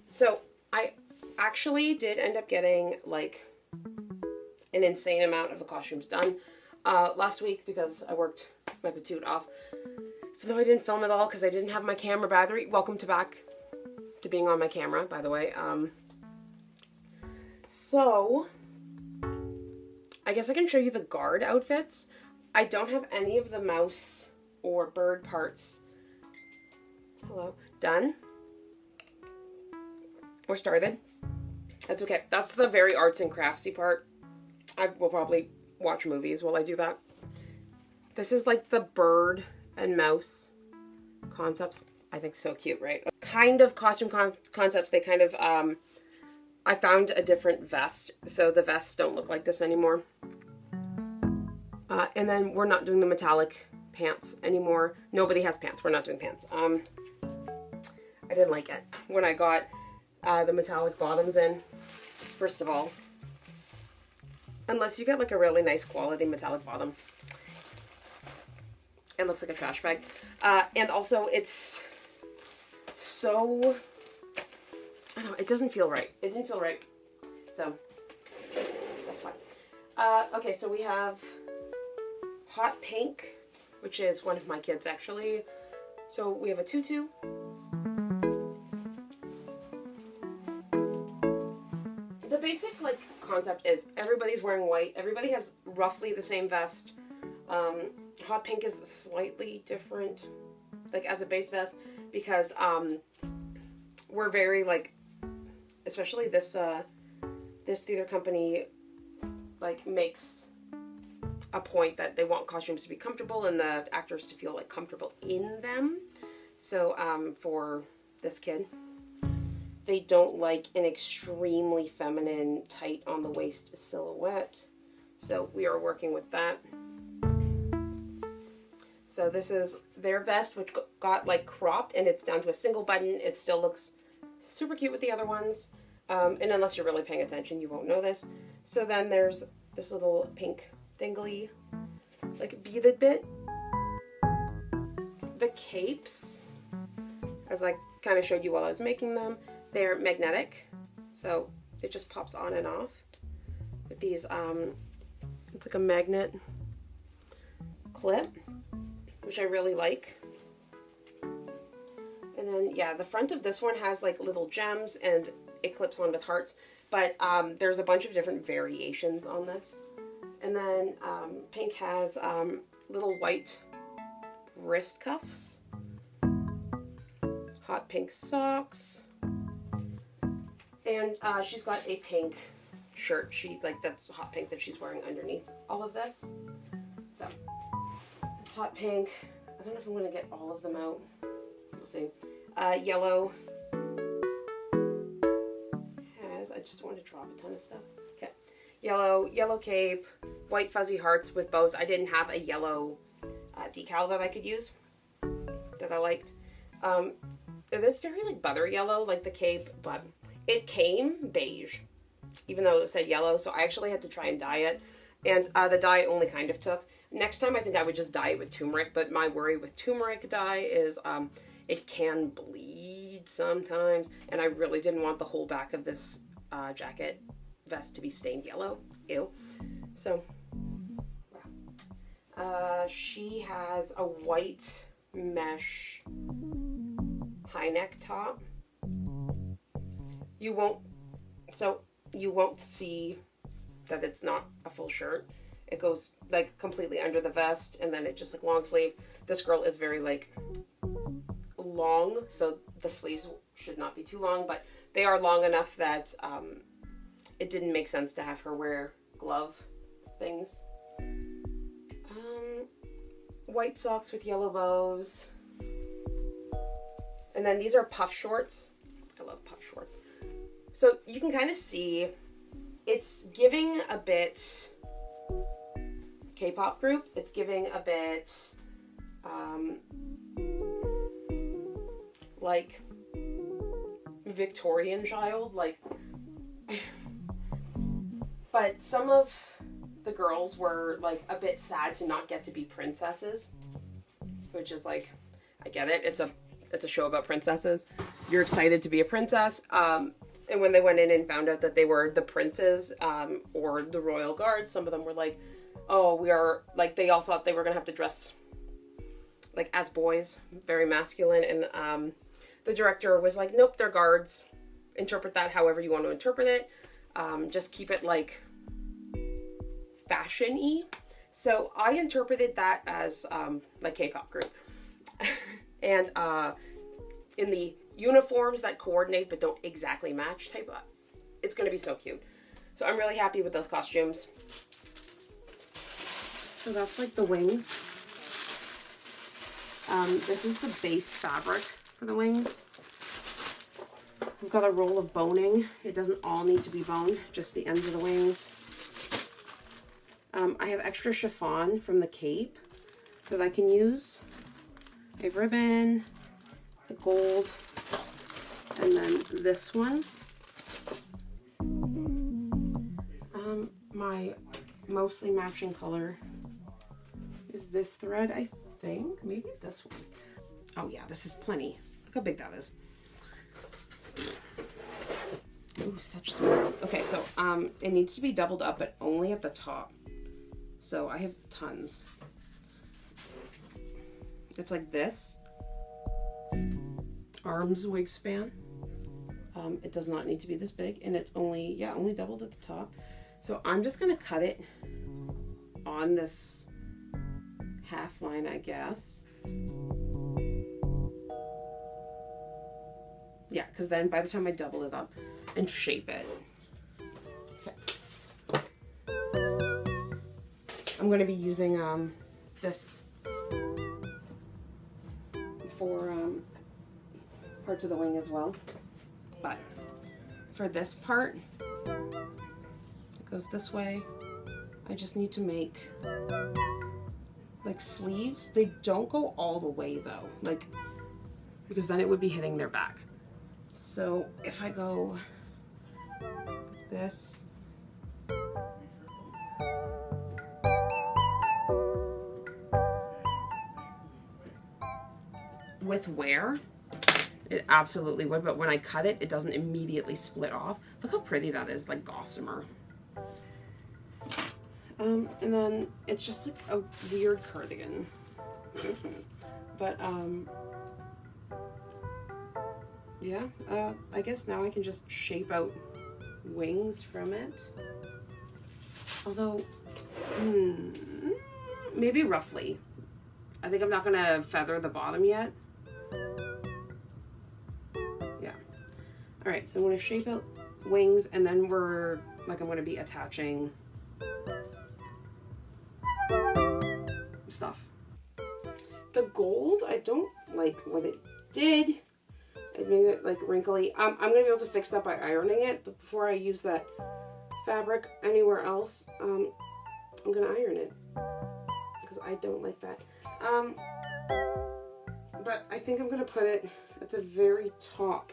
So I actually did end up getting like an insane amount of the costumes done last week because I worked my patoot off. Even though I didn't film it all because I didn't have my camera battery. Welcome back to being on my camera, by the way. So I guess I can show you the guard outfits. I don't have any of the mouse or bird parts. Hello. Done. Or started. That's okay. That's the very arts and craftsy part. I will probably watch movies while I do that. This is like the bird and mouse concepts. I think so cute, right? Kind of costume concepts. They kind of, I found a different vest. So the vests don't look like this anymore. And then we're not doing the metallic pants anymore. Nobody has pants. We're not doing pants. I didn't like it when I got the metallic bottoms in. First of all, unless you get like a really nice quality metallic bottom, it looks like a trash bag. And also it's so, I don't know, it doesn't feel right. It didn't feel right. So that's fine. Okay, so we have hot pink, which is one of my kids actually. So we have a tutu. The basic like concept is everybody's wearing white. Everybody has roughly the same vest. Hot pink is slightly different, like as a base vest, because we're very like, especially this this theater company like makes a point that they want costumes to be comfortable and the actors to feel like comfortable in them. So for this kid, they don't like an extremely feminine, tight on the waist silhouette. So we are working with that. So this is their vest, which got like cropped and it's down to a single button. It still looks super cute with the other ones. And unless you're really paying attention, you won't know this. So then there's this little pink dingly, like beaded bit. The capes, as I kind of showed you while I was making them, they're magnetic. So it just pops on and off with these, it's like a magnet clip, which I really like. And then, yeah, the front of this one has like little gems and it clips on with hearts, but there's a bunch of different variations on this. And then pink has little white wrist cuffs, hot pink socks, and she's got a pink shirt. That's hot pink that she's wearing underneath all of this. So hot pink. I don't know if I'm going to get all of them out. We'll see. Yellow. I just want to drop a ton of stuff. Okay. Yellow cape, white fuzzy hearts with bows. I didn't have a yellow decal that I could use that I liked. It is very like butter yellow, like the cape, but it came beige, even though it said yellow. So I actually had to try and dye it, and the dye only kind of took. Next time I think I would just dye it with turmeric, but my worry with turmeric dye is it can bleed sometimes, and I really didn't want the whole back of this jacket vest to be stained yellow. Ew. So she has a white mesh high neck top. You won't see that it's not a full shirt. It goes like completely under the vest, and then it just like long sleeve. This girl is very like long, so the sleeves should not be too long, but they are long enough that it didn't make sense to have her wear glove things. White socks with yellow bows. And then these are puff shorts. I love puff shorts. So you can kind of see it's giving a bit K-pop group. It's giving a bit like Victorian child, like but some of the girls were like a bit sad to not get to be princesses, which is like, I get it. It's a show about princesses. you're excited to be a princess. And when they went in and found out that they were the princes or the royal guards, some of them were like, oh, we are, like, they all thought they were going to have to dress, like, as boys, very masculine. And the director was like, nope, they're guards. Interpret that however you want to interpret it. Just keep it, like, fashion-y. So I interpreted that as, like, K-pop group. And in the uniforms that coordinate but don't exactly match type, it's going to be so cute. So I'm really happy with those costumes. So that's like the wings. This is the base fabric for the wings. We've got a roll of boning. It doesn't all need to be boned, just the ends of the wings. I have extra chiffon from the cape that I can use. I have ribbon, the gold, and then this one. My mostly matching color is this thread, I think. Maybe this one. Oh yeah, this is plenty. Look how big that is. Ooh, such small. Okay, so it needs to be doubled up, but only at the top. So I have tons. It's like this. Arms wingspan. It does not need to be this big, and it's only doubled at the top. So I'm just gonna cut it on this half line, I guess. Yeah, because then by the time I double it up and shape it. Okay. I'm going to be using this for parts of the wing as well. But for this part, it goes this way. I just need to make like sleeves. They don't go all the way though, like, because then it would be hitting their back. So if I go like this, with wear, it absolutely would, but when I cut it, it doesn't immediately split off. Look how pretty that is, like gossamer. And then it's just like a weird cardigan. But, yeah, I guess now I can just shape out wings from it. Although, maybe roughly. I think I'm not gonna feather the bottom yet. Yeah. All right, so I'm gonna shape out wings, and then I'm gonna be attaching stuff. The gold, I don't like what it did. It made it like wrinkly. I'm gonna be able to fix that by ironing it, but before I use that fabric anywhere else, I'm gonna iron it because I don't like that. But I think I'm gonna put it at the very top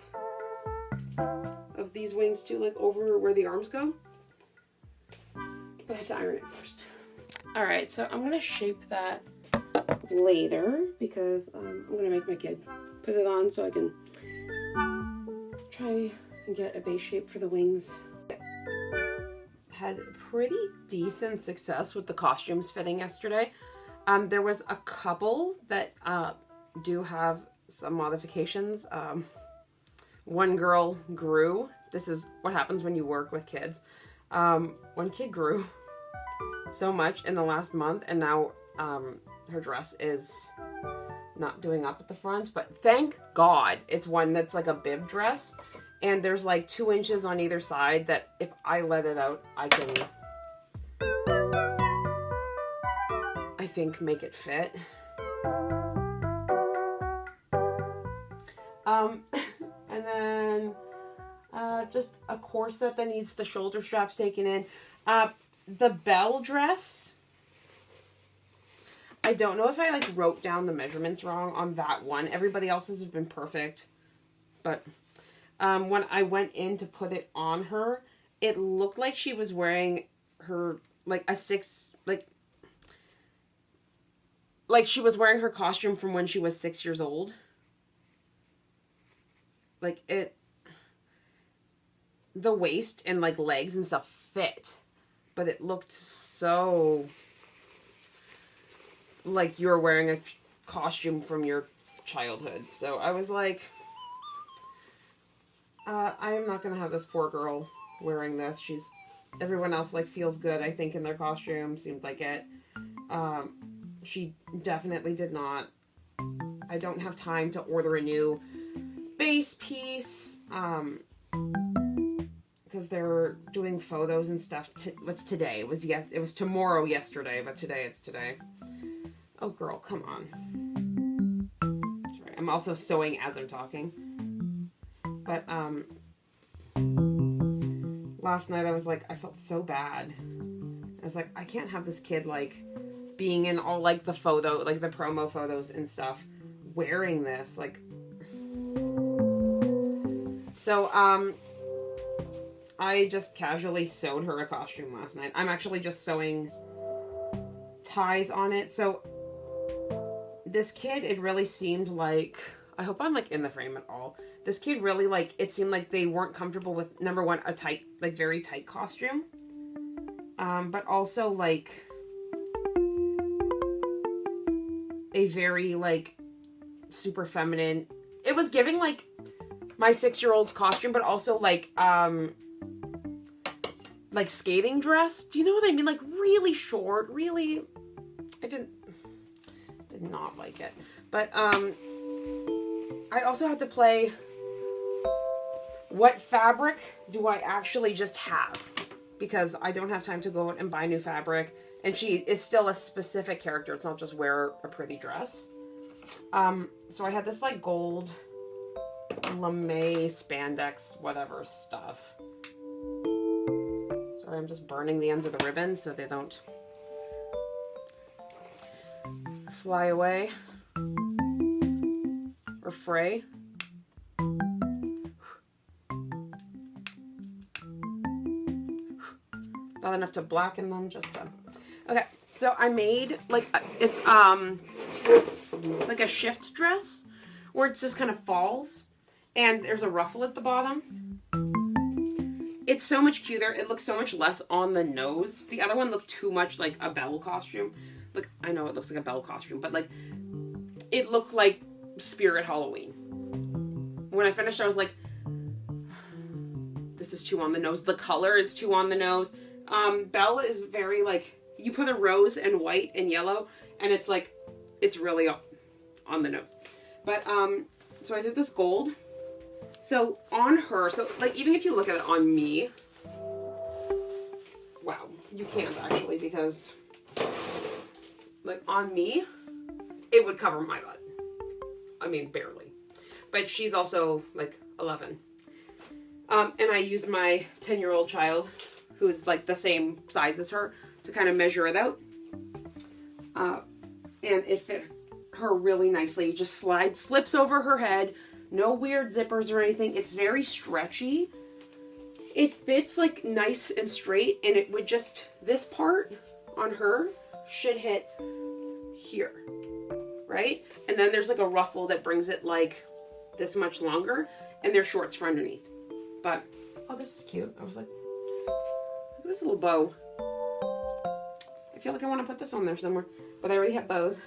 of these wings too, like over where the arms go. But I have to iron it first. All right, so I'm gonna shape that later because I'm gonna make my kid put it on so I can try and get a base shape for the wings. Had pretty decent success with the costumes fitting yesterday. There was a couple that do have some modifications. One girl grew. This is what happens when you work with kids. One kid grew so much in the last month, and now her dress is not doing up at the front, but thank God it's one that's like a bib dress, and there's like 2 inches on either side that if I let it out, I can, I think, make it fit. And then just a corset that needs the shoulder straps taken in. The bell dress, I don't know if I like wrote down the measurements wrong on that one. Everybody else's have been perfect. But when I went in to put it on her, it looked like she was wearing her, like she was wearing her costume from when she was 6 years old. like the waist and like legs and stuff fit, but it looked so like you're wearing a costume from your childhood. So I was like, I am not gonna have this poor girl wearing this. Everyone else like feels good, I think, in their costume. Seemed like it. She definitely did not. I don't have time to order a new base piece, because they're doing photos and stuff. What's today? It was tomorrow yesterday, but today it's today. Oh girl, come on. Sorry, I'm also sewing as I'm talking. But last night I was like, I felt so bad. I was like, I can't have this kid like being in all like the promo photos and stuff, wearing this, like. So I just casually sewed her a costume last night. I'm actually just sewing ties on it. So this kid, it really seemed like, I hope I'm like in the frame at all. This kid really like, it seemed like they weren't comfortable with, number one, a tight, like very tight costume. But also like a very like super feminine. It was giving like my 6-year-old's costume, but also like skating dress. Do you know what I mean? Like really short, really. I did not like it. But I also had to play, what fabric do I actually just have? Because I don't have time to go out and buy new fabric. And she is still a specific character. It's not just wear a pretty dress. So I had this like gold lame spandex whatever stuff. Sorry, I'm just burning the ends of the ribbon so they don't fly away or fray. Not enough to blacken them, just to... Okay, so I made like it's like a shift dress where it just kind of falls and there's a ruffle at the bottom. It's so much cuter. It looks so much less on the nose. The other one looked too much like a Belle costume. Like, I know it looks like a Belle costume, but like it looked like Spirit Halloween. When I finished, I was like, this is too on the nose. The color is too on the nose. Belle is very like, you put a rose and white and yellow and it's like, it's really on the nose. But, so I did this gold. So on her, so like even if you look at it on me, wow, you can't actually, because like on me, it would cover my butt. I mean, barely. But she's also like 11. And I used my 10-year-old child, who's like the same size as her, to kind of measure it out. And it fit her really nicely. Just slips over her head. No weird zippers or anything. It's very stretchy. It fits like nice and straight, and it would just, this part on her should hit here, right? And then there's like a ruffle that brings it like this much longer, and there's shorts for underneath. But, oh, this is cute. I was like, look at this little bow. I feel like I want to put this on there somewhere, but I already have bows.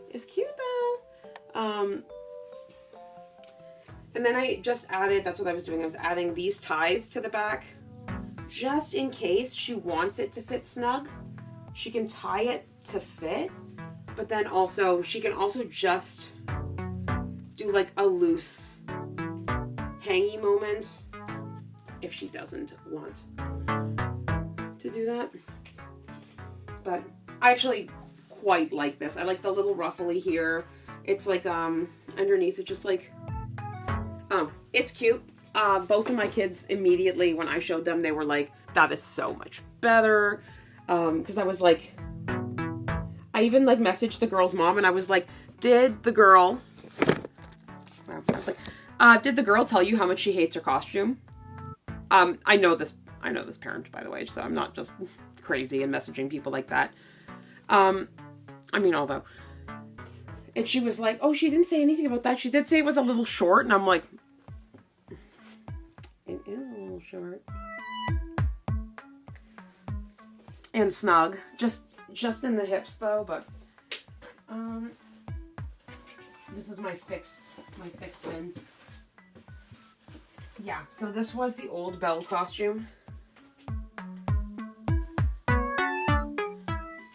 It's cute though. And then I just added, that's what I was doing, I was adding these ties to the back, just in case she wants it to fit snug. She can tie it to fit, but then also, she can also just do like a loose hangy moment if she doesn't want to do that. But I actually quite like this. I like the little ruffly here. It's like underneath it, just like, oh, it's cute. Both of my kids immediately, when I showed them, they were like, that is so much better. Because I was like, I even like messaged the girl's mom and I was like, did the girl, wow, I was like, did the girl tell you how much she hates her costume? I know this parent, by the way, so I'm not just crazy and messaging people like that. I mean, although, and she was like, oh, she didn't say anything about that. She did say it was a little short, and I'm like, little short. And snug. Just in the hips though, but this is my fix bin. Yeah, so this was the old Belle costume.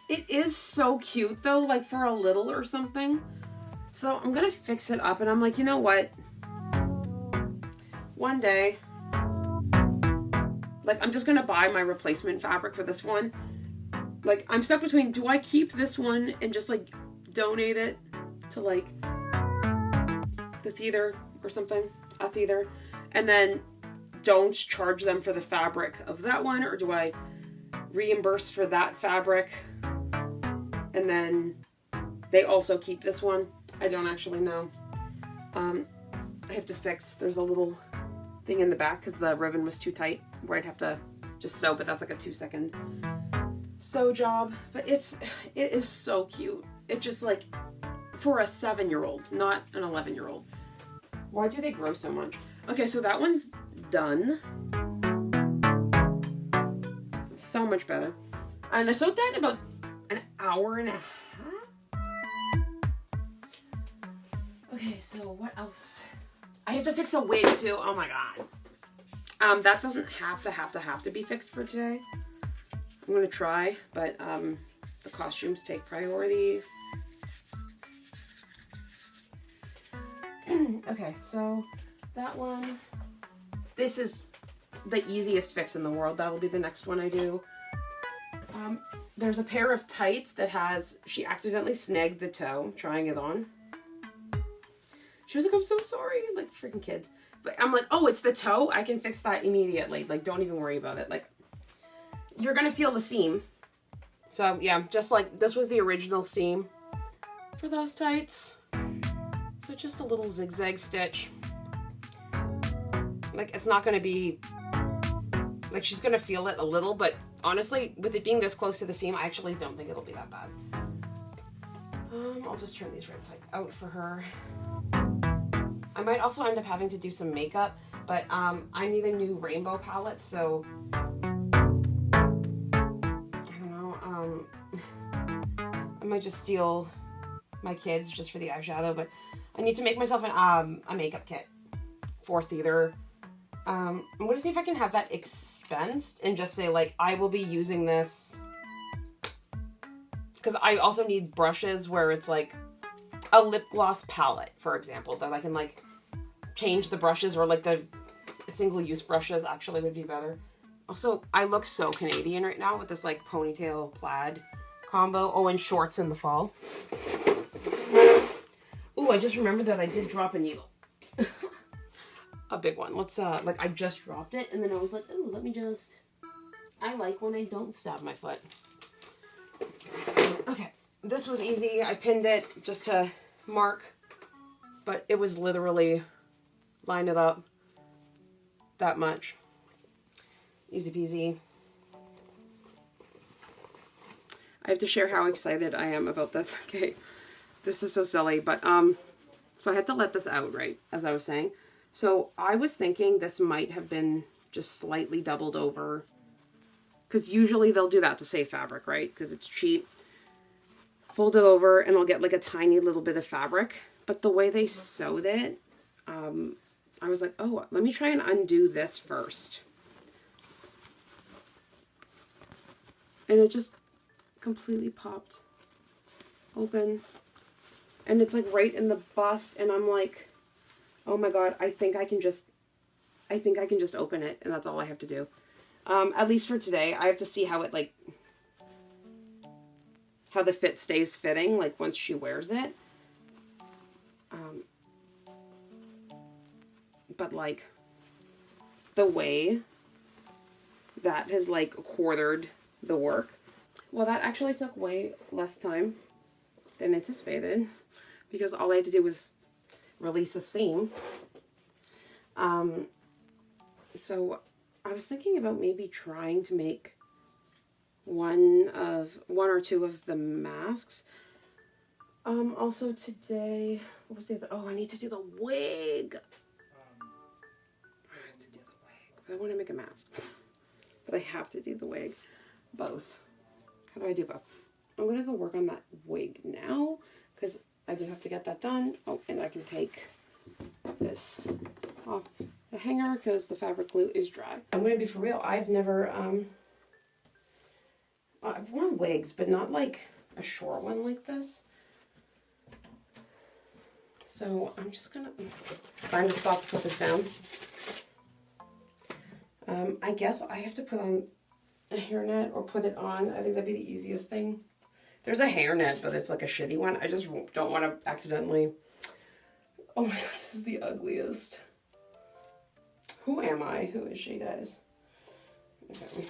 It is so cute though, like for a little or something. So I'm gonna fix it up, and I'm like, you know what? One day, like I'm just gonna buy my replacement fabric for this one. Like I'm stuck between, do I keep this one and just like donate it to like the theater or something, a theater, and then don't charge them for the fabric of that one, or do I reimburse for that fabric and then they also keep this one? I don't actually know. I have to fix, there's a little thing in the back because the ribbon was too tight where I'd have to just sew, but that's like a 2-second sew job. But it is so cute. It just like, for a 7-year-old, not an 11-year-old. Why do they grow so much? Okay, so that one's done. So much better. And I sewed that in about an hour and a half. Okay, so what else? I have to fix a wig too. Oh my god. That doesn't have to be fixed for today. I'm gonna try, but the costumes take priority. Okay, so that one, this is the easiest fix in the world. That'll be the next one I do. There's a pair of tights that has, she accidentally snagged the toe trying it on. She was like, I'm so sorry, like freaking kids. But I'm like, oh, it's the toe? I can fix that immediately. Like, don't even worry about it. Like, you're gonna feel the seam. So yeah, just like, this was the original seam for those tights. So just a little zigzag stitch. Like, it's not gonna be, like, she's gonna feel it a little, but honestly, with it being this close to the seam, I actually don't think it'll be that bad. I'll just turn these right side out for her. I might also end up having to do some makeup, but I need a new rainbow palette, so I don't know. I might just steal my kids just for the eyeshadow, but I need to make myself an a makeup kit for theater. I'm gonna see if I can have that expensed and just say, like, I will be using this, because I also need brushes where it's like a lip gloss palette, for example, that I can like change the brushes, or like the single-use brushes actually would be better. Also, I look so Canadian right now with this like ponytail plaid combo. Oh, and shorts in the fall. Oh, I just remembered that I did drop a needle. A big one. Let's like, I just dropped it and then I was like, oh, let me just, I like when I don't stab my foot. Okay, this was easy. I pinned it just to mark, but it was literally line it up that much. Easy peasy. I have to share how excited I am about this. Okay, this is so silly, but so I had to let this out, right, as I was saying. So I was thinking this might have been just slightly doubled over, because usually they'll do that to save fabric, right? Because it's cheap. Fold it over and I'll get like a tiny little bit of fabric. But the way they sewed it, I was like, oh, let me try and undo this first. And it just completely popped open. And it's like right in the bust, and I'm like, oh my god, I think I can just open it, and that's all I have to do. At least for today. I have to see how it, like, how the fit stays fitting, like, once she wears it. But, like, the way that has, like, quartered the work. Well, that actually took way less time than anticipated, because all I had to do was release a seam. So I was thinking about maybe trying to make one or two of the masks. Also today, what was the other? Oh, I need to do the wig. I have to do the wig. I want to make a mask. But I have to do the wig. Both. How do I do both? I'm going to go work on that wig now because I do have to get that done. Oh, and I can take this off the hanger because the fabric glue is dry. I'm going to be for real. I've never, I've worn wigs, but not like a short one like this. So I'm just going to find a spot to put this down. I guess I have to put on a hairnet or put it on. I think that'd be the easiest thing. There's a hairnet, but it's like a shitty one. I just don't want to accidentally... Oh my god, this is the ugliest. Who am I? Who is she, guys? Okay.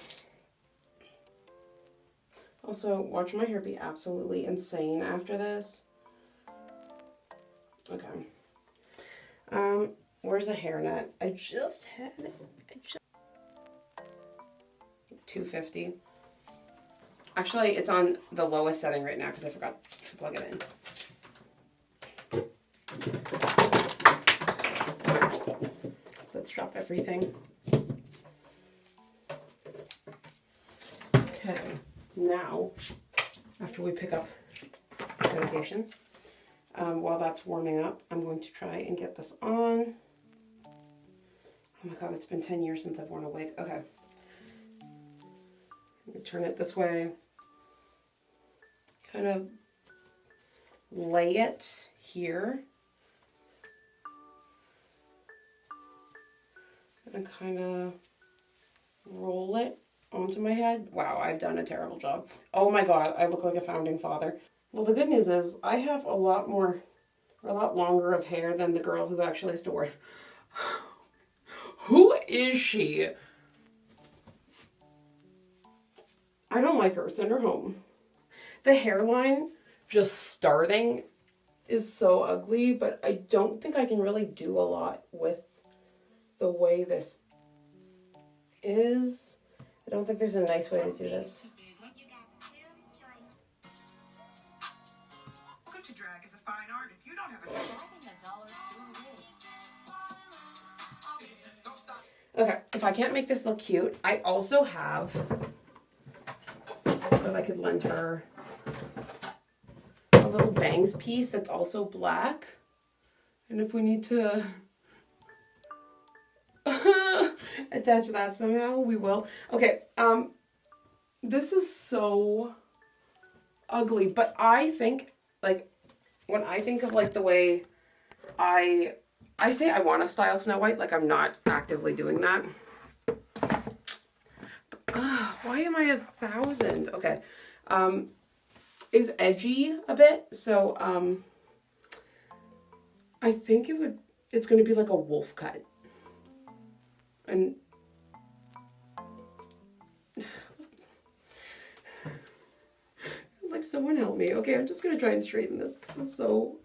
Also, watch my hair be absolutely insane after this. Okay. Where's a hairnet? I just had it. $2.50. Actually, it's on the lowest setting right now because I forgot to plug it in. Let's drop everything. Okay, now, after we pick up medication, while that's warming up, I'm going to try and get this on. Oh my god, it's been 10 years since I've worn a wig. Okay. Turn it this way. Kind of lay it here. And kind of roll it onto my head. Wow, I've done a terrible job. Oh my god, I look like a founding father. Well, the good news is I have a lot longer of hair than the girl who actually has to wear. Who is she? I don't like her. Send her home. The hairline just starting is so ugly, but I don't think I can really do a lot with the way this is. I don't think there's a nice way to do this. Welcome to drag is a fine art. If you don't have a Okay, if I can't make this look cute, I also have that I could lend her a little bangs piece that's also black. And if we need to attach that somehow, we will. Okay, this is so ugly, but I think, like, when I think of, like, the way I say I want to style Snow White, like, I'm not actively doing that. Why am I 1,000? Okay. Is edgy a bit, so, I think it's going to be like a wolf cut. And like, someone help me. Okay, I'm just going to try and straighten this. This is so...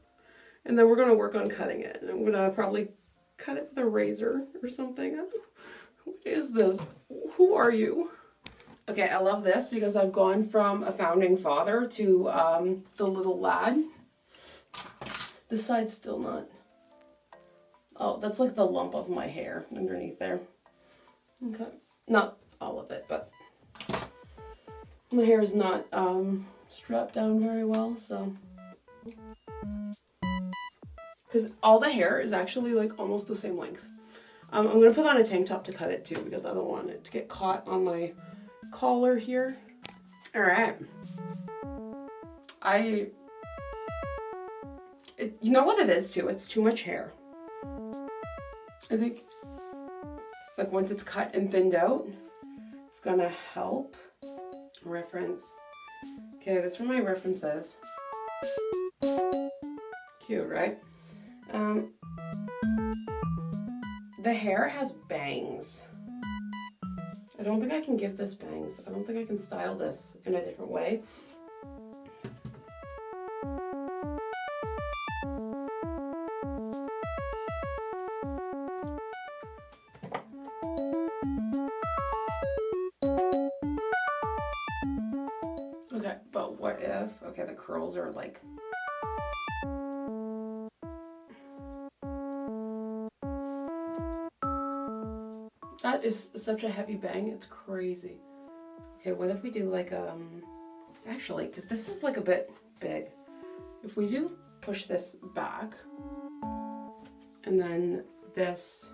And then we're going to work on cutting it. And I'm going to probably cut it with a razor or something. What is this? Who are you? Okay, I love this because I've gone from a founding father to the little lad. This side's still not... Oh, that's like the lump of my hair underneath there. Okay. Not all of it, but my hair is not strapped down very well, so... Because all the hair is actually like almost the same length. I'm going to put on a tank top to cut it too because I don't want it to get caught on my collar here. All right. You know what it is too? It's too much hair. I think like once it's cut and thinned out, it's gonna help. Reference. Okay, that's where my references. Cute, right? The hair has bangs. I don't think I can give this bangs. I don't think I can style this in a different way. Okay, but what if, okay, the curls are like, That is such a heavy bang, it's crazy. Okay, what if we do like, actually, because this is like a bit big. If we do push this back, and then this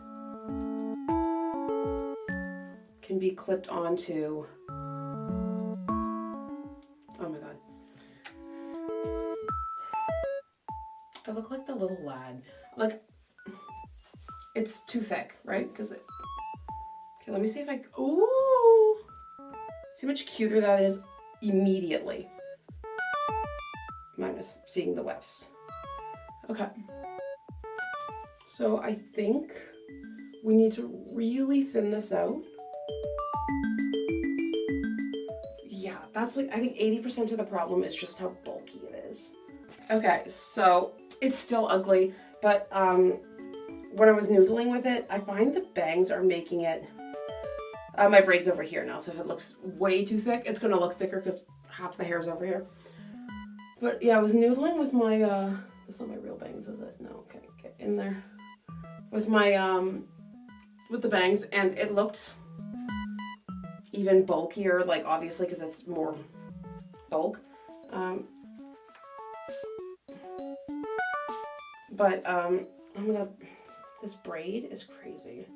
can be clipped onto, oh my god. I look like the little lad. Like, it's too thick, right? Because it, okay, let me see if I, ooh! See how much cuter that is immediately. Minus seeing the wefts. Okay. So I think we need to really thin this out. Yeah, that's like, I think 80% of the problem is just how bulky it is. Okay, so it's still ugly, but when I was noodling with it, I find the bangs are making it, my braid's over here now, so if it looks way too thick, it's gonna look thicker because half the hair's over here. But yeah, I was noodling with my, that's not my real bangs, is it? No, okay, get in there. With my, with the bangs, and it looked even bulkier, like obviously because it's more bulk. But I'm gonna, this braid is crazy.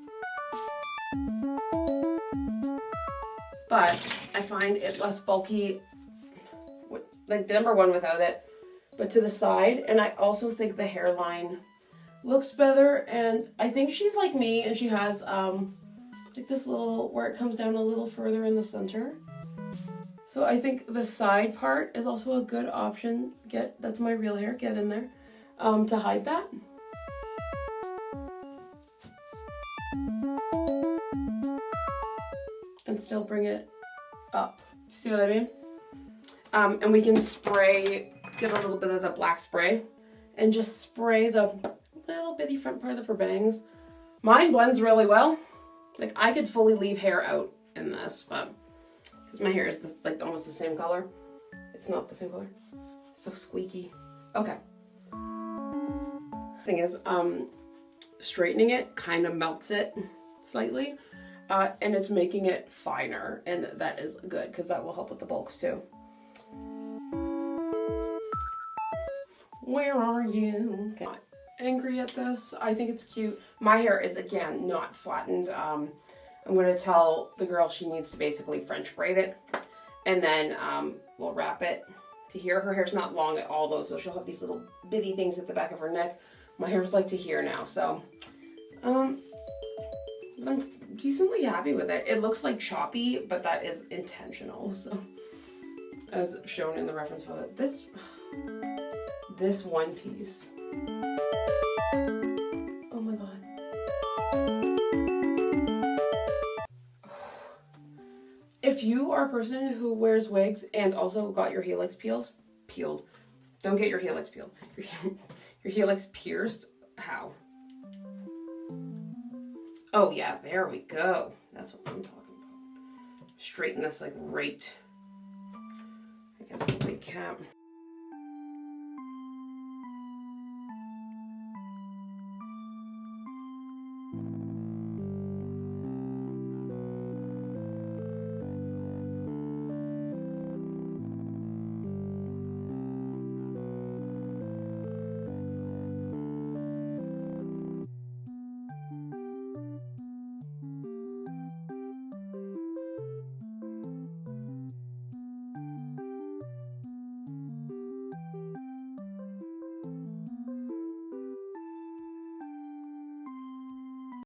But I find it less bulky, like the number one without it, but to the side. And I also think the hairline looks better. And I think she's like me and she has like this little, where it comes down a little further in the center. So I think the side part is also a good option. That's my real hair, get in there, to hide that. And still bring it up. You see what I mean? And we can spray, get a little bit of the black spray and just spray the little bitty front part of her bangs. Mine blends really well. Like I could fully leave hair out in this, but because my hair is this, like almost the same color. It's not the same color. It's so squeaky. Okay. Thing is, straightening it kind of melts it slightly. And it's making it finer, and that is good because that will help with the bulks too. Where are you? Okay. Not angry at this. I think it's cute. My hair is, again, not flattened. I'm going to tell the girl she needs to basically French braid it, and then we'll wrap it to here. Her hair's not long at all, though, so she'll have these little bitty things at the back of her neck. My hair's like to here now, so I'm decently happy with it. It looks like choppy, but that is intentional, so as shown in the reference photo. This one piece. Oh my god. If you are a person who wears wigs and also got your helix peeled, don't get your helix peeled. Your helix pierced, how? Oh yeah, there we go. That's what I'm talking about. Straighten this like right against the wig cap.